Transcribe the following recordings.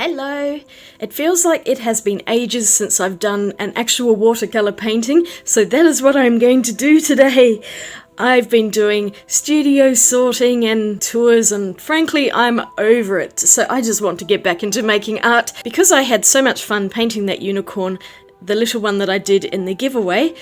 Hello! It feels like it has been ages since I've done an actual watercolour painting, so that is what I'm going to do today. I've been doing studio sorting and tours, and frankly I'm over it, so I just want to get back into making art. Because I had so much fun painting that unicorn, the little one that I did in the giveaway,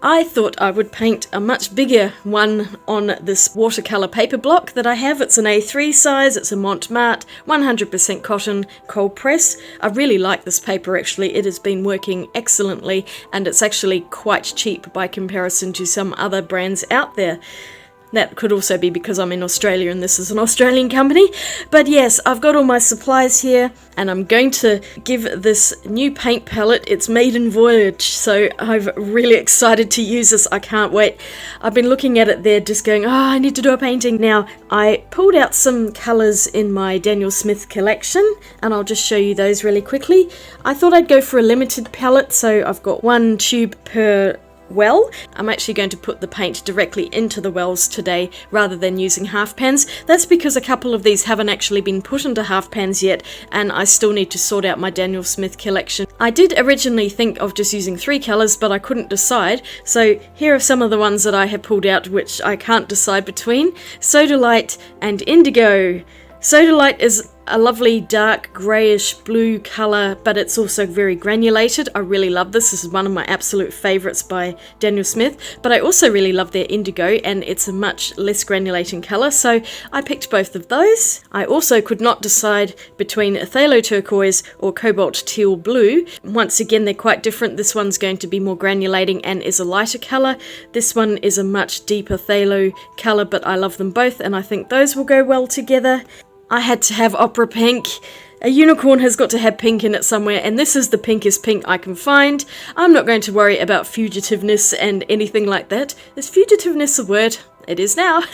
I thought I would paint a much bigger one on this watercolour paper block that I have. It's an A3 size, it's a Montmartre, 100% cotton, cold press. I really like this paper actually, it has been working excellently and it's actually quite cheap by comparison to some other brands out there. That could also be because I'm in Australia and this is an Australian company. But yes, I've got all my supplies here and I'm going to give this new paint palette its maiden voyage. So I'm really excited to use this. I can't wait. I've been looking at it there just going, I need to do a painting. Now, I pulled out some colours in my Daniel Smith collection and I'll just show you those really quickly. I thought I'd go for a limited palette, so I've got one tube per well. I'm actually going to put the paint directly into the wells today rather than using half pans. That's because a couple of these haven't actually been put into half pans yet and I still need to sort out my Daniel Smith collection. I did originally think of just using 3 colours but I couldn't decide, so here are some of the ones that I have pulled out which I can't decide between. Sodalite and Indigo. Sodalite is a lovely dark greyish blue colour, but it's also very granulated. I really love this. This is one of my absolute favourites by Daniel Smith, but I also really love their Indigo and it's a much less granulating colour, so I picked both of those. I also could not decide between Phthalo Turquoise or Cobalt Teal Blue. Once again, they're quite different. This one's going to be more granulating and is a lighter colour. This one is a much deeper phthalo colour, but I love them both and I think those will go well together. I had to have opera pink. A unicorn has got to have pink in it somewhere, and this is the pinkest pink I can find. I'm not going to worry about fugitiveness and anything like that. Is fugitiveness a word? It is now.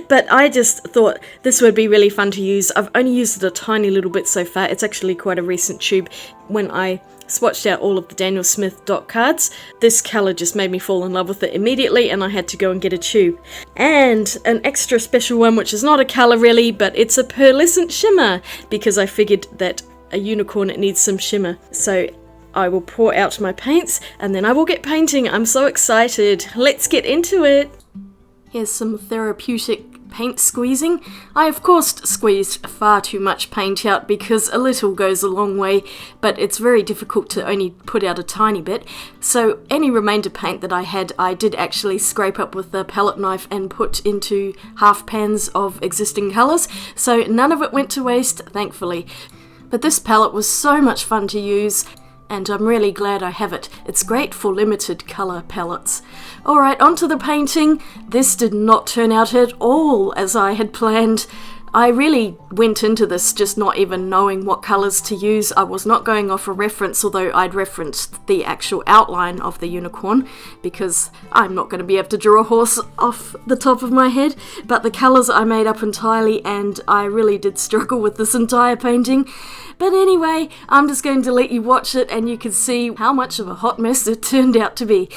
But I just thought this would be really fun to use. I've only used it a tiny little bit so far. It's actually quite a recent tube. When I swatched out all of the Daniel Smith dot cards, this colour just made me fall in love with it immediately and I had to go and get a tube. And an extra special one, which is not a colour really, but it's a pearlescent shimmer, because I figured that a unicorn needs some shimmer. So I will pour out my paints and then I will get painting. I'm so excited. Let's get into it. Here's some therapeutic paint squeezing. I of course squeezed far too much paint out because a little goes a long way, but it's very difficult to only put out a tiny bit. So any remainder paint that I had, I did actually scrape up with the palette knife and put into half pans of existing colours. So none of it went to waste, thankfully. But this palette was so much fun to use, and I'm really glad I have it. It's great for limited colour palettes. Alright, onto the painting. This did not turn out at all as I had planned. I really went into this just not even knowing what colours to use. I was not going off a reference, although I'd referenced the actual outline of the unicorn, because I'm not going to be able to draw a horse off the top of my head. But the colours I made up entirely, and I really did struggle with this entire painting. But anyway, I'm just going to let you watch it and you can see how much of a hot mess it turned out to be.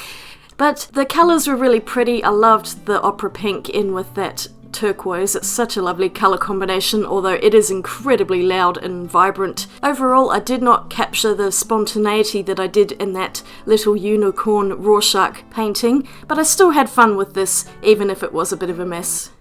But the colours were really pretty. I loved the opera pink in with that turquoise. It's such a lovely colour combination, although it is incredibly loud and vibrant. Overall, I did not capture the spontaneity that I did in that little unicorn Rorschach painting, but I still had fun with this, even if it was a bit of a mess.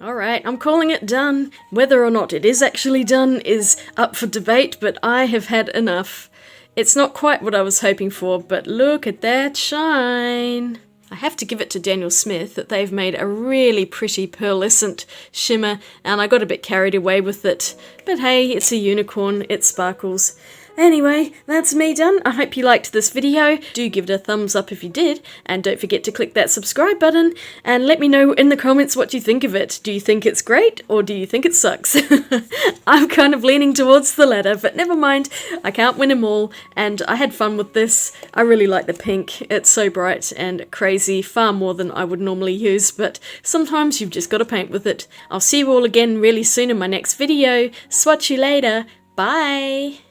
Alright, I'm calling it done. Whether or not it is actually done is up for debate, but I have had enough. It's not quite what I was hoping for, but look at that shine. I have to give it to Daniel Smith that they've made a really pretty pearlescent shimmer, and I got a bit carried away with it. But hey, it's a unicorn, it sparkles. Anyway, that's me done. I hope you liked this video. Do give it a thumbs up if you did, and don't forget to click that subscribe button, and let me know in the comments what you think of it. Do you think it's great, or do you think it sucks? I'm kind of leaning towards the latter, but never mind. I can't win them all, and I had fun with this. I really like the pink. It's so bright and crazy, far more than I would normally use, but sometimes you've just got to paint with it. I'll see you all again really soon in my next video. Swatch you later. Bye!